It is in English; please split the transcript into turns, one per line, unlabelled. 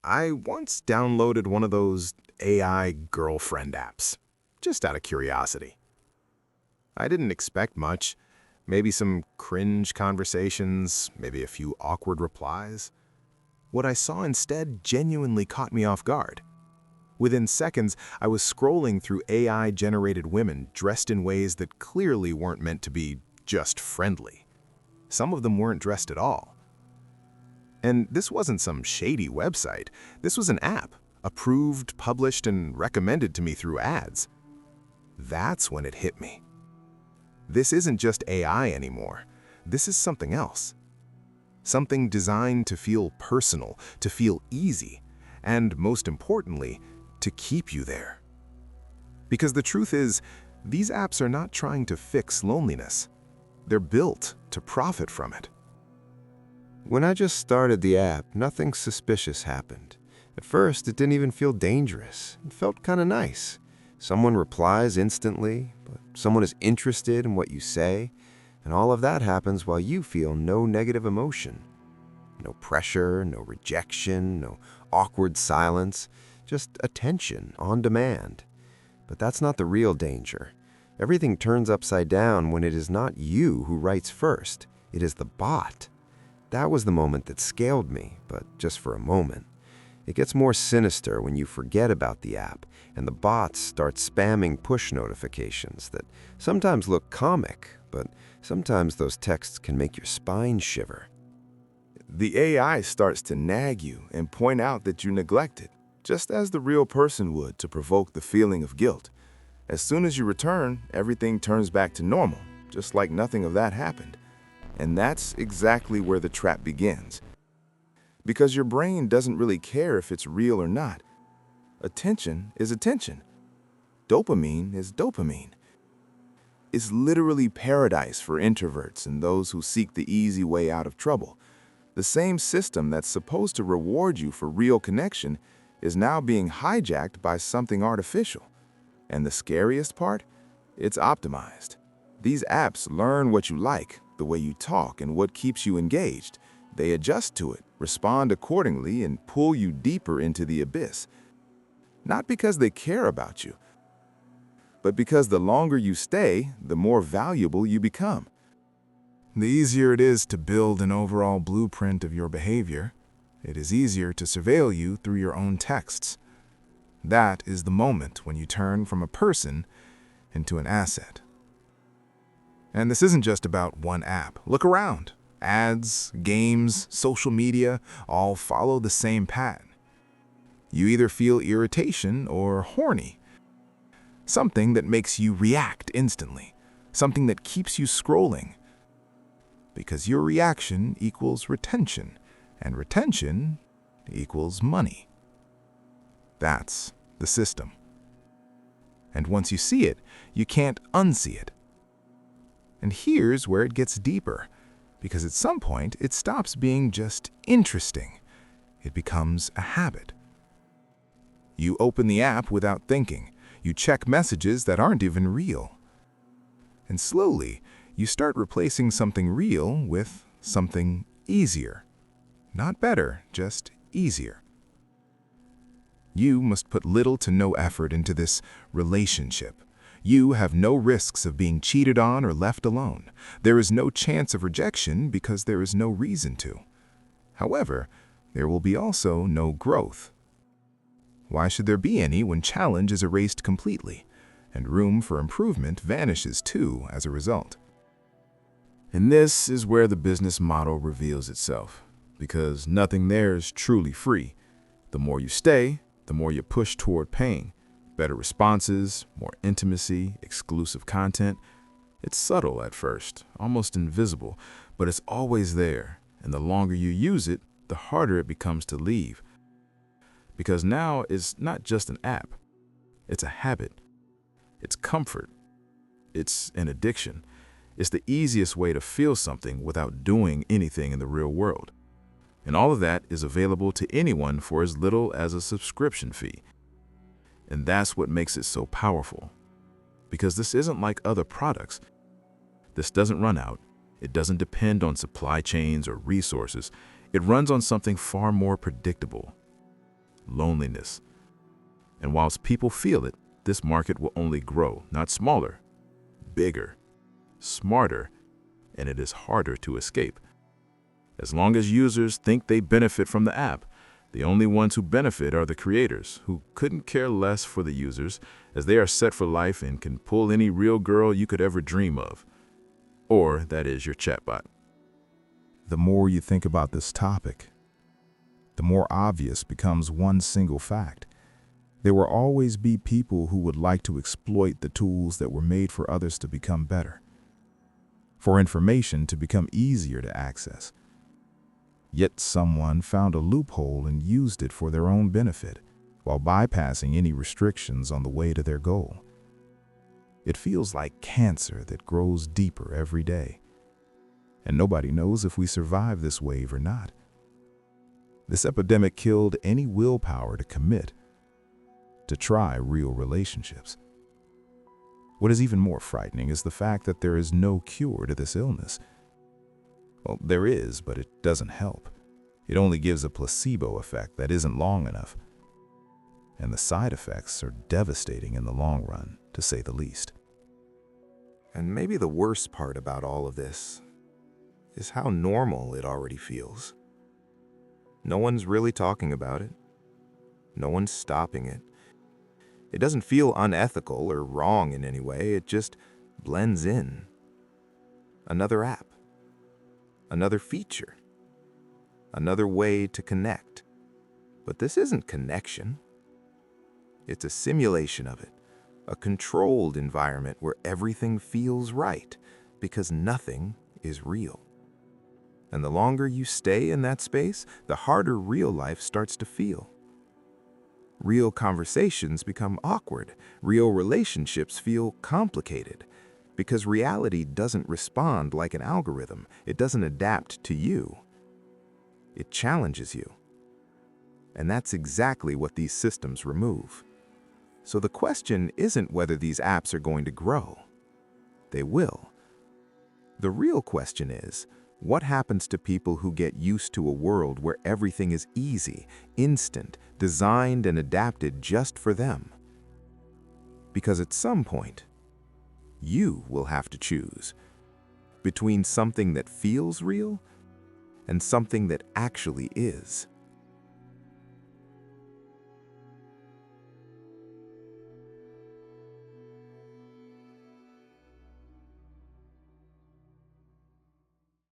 I once downloaded one of those AI girlfriend apps, just out of curiosity. I didn't expect much. Maybe some cringe conversations, maybe a few awkward replies. What I saw instead genuinely caught me off guard. Within seconds, I was scrolling through AI-generated women dressed in ways that clearly weren't meant to be just friendly. Some of them weren't dressed at all. And this wasn't some shady website. This was an app, approved, published, and recommended to me through ads. That's when it hit me. This isn't just AI anymore. This is something else. Something designed to feel personal, to feel easy, and most importantly, to keep you there. Because the truth is, these apps are not trying to fix loneliness. They're built to profit from it.
When I just started the app, nothing suspicious happened. At first, it didn't even feel dangerous. It felt kind of nice. Someone replies instantly, but someone is interested in what you say, and all of that happens while you feel no negative emotion. No pressure, no rejection, no awkward silence, just attention on demand. But that's not the real danger. Everything turns upside down when it is not you who writes first. It is the bot. That was the moment that scaled me, but just for a moment. It gets more sinister when you forget about the app and the bots start spamming push notifications that sometimes look comic, but sometimes those texts can make your spine shiver.
The AI starts to nag you and point out that you neglected, just as the real person would to provoke the feeling of guilt. As soon as you return, everything turns back to normal, just like nothing of that happened. And that's exactly where the trap begins. Because your brain doesn't really care if it's real or not. Attention is attention. Dopamine is dopamine. It's literally paradise for introverts and those who seek the easy way out of trouble. The same system that's supposed to reward you for real connection is now being hijacked by something artificial. And the scariest part? It's optimized. These apps learn what you like, the way you talk, and what keeps you engaged. They adjust to it, respond accordingly, and pull you deeper into the abyss. Not because they care about you, but because the longer you stay, the more valuable you become.
The easier it is to build an overall blueprint of your behavior, it is easier to surveil you through your own texts. That is the moment when you turn from a person into an asset. And this isn't just about one app. Look around. Ads, games, social media all follow the same pattern. You either feel irritation or horny. Something that makes you react instantly. Something that keeps you scrolling. Because your reaction equals retention, and retention equals money. That's the system. And once you see it, you can't unsee it. And here's where it gets deeper, because at some point it stops being just interesting. It becomes a habit. You open the app without thinking. You check messages that aren't even real. And slowly, you start replacing something real with something easier. Not better, just easier. You must put little to no effort into this relationship. You have no risks of being cheated on or left alone. There is no chance of rejection because there is no reason to. However, there will be also no growth. Why should there be any when challenge is erased completely, and room for improvement vanishes too as a result?
And this is where the business model reveals itself, because nothing there is truly free. The more you stay, the more you push toward paying. Better responses, more intimacy, exclusive content. It's subtle at first, almost invisible, but it's always there. And the longer you use it, the harder it becomes to leave. Because now it's not just an app. It's a habit. It's comfort. It's an addiction. It's the easiest way to feel something without doing anything in the real world. And all of that is available to anyone for as little as a subscription fee. And that's what makes it so powerful. Because this isn't like other products. This doesn't run out. It doesn't depend on supply chains or resources. It runs on something far more predictable.
loneliness. And whilst people feel it, this market will only grow, not smaller, bigger, smarter, and it is harder to escape. As long as users think they benefit from the app, the only ones who benefit are the creators, who couldn't care less for the users, as they are set for life and can pull any real girl you could ever dream of. Or, that is, your chatbot.
The more you think about this topic, the more obvious becomes one single fact. There will always be people who would like to exploit the tools that were made for others to become better, for information to become easier to access. Yet someone found a loophole and used it for their own benefit, while bypassing any restrictions on the way to their goal. It feels like cancer that grows deeper every day, and nobody knows if we survive this wave or not. This epidemic killed any willpower to commit, to try real relationships. What is even more frightening is the fact that there is no cure to this illness. Well, there is, but it doesn't help. It only gives a placebo effect that isn't long enough. And the side effects are devastating in the long run, to say the least.
And maybe the worst part about all of this is how normal it already feels. No one's really talking about it. No one's stopping it. It doesn't feel unethical or wrong in any way. It just blends in. Another app. Another feature. Another way to connect. But this isn't connection. It's a simulation of it. A controlled environment where everything feels right because nothing is real. And the longer you stay in that space, the harder real life starts to feel. Real conversations become awkward. Real relationships feel complicated because reality doesn't respond like an algorithm. It doesn't adapt to you. It challenges you. And that's exactly what these systems remove. So the question isn't whether these apps are going to grow. They will. The real question is, what happens to people who get used to a world where everything is easy, instant, designed and adapted just for them? Because at some point, you will have to choose between something that feels real and something that actually is.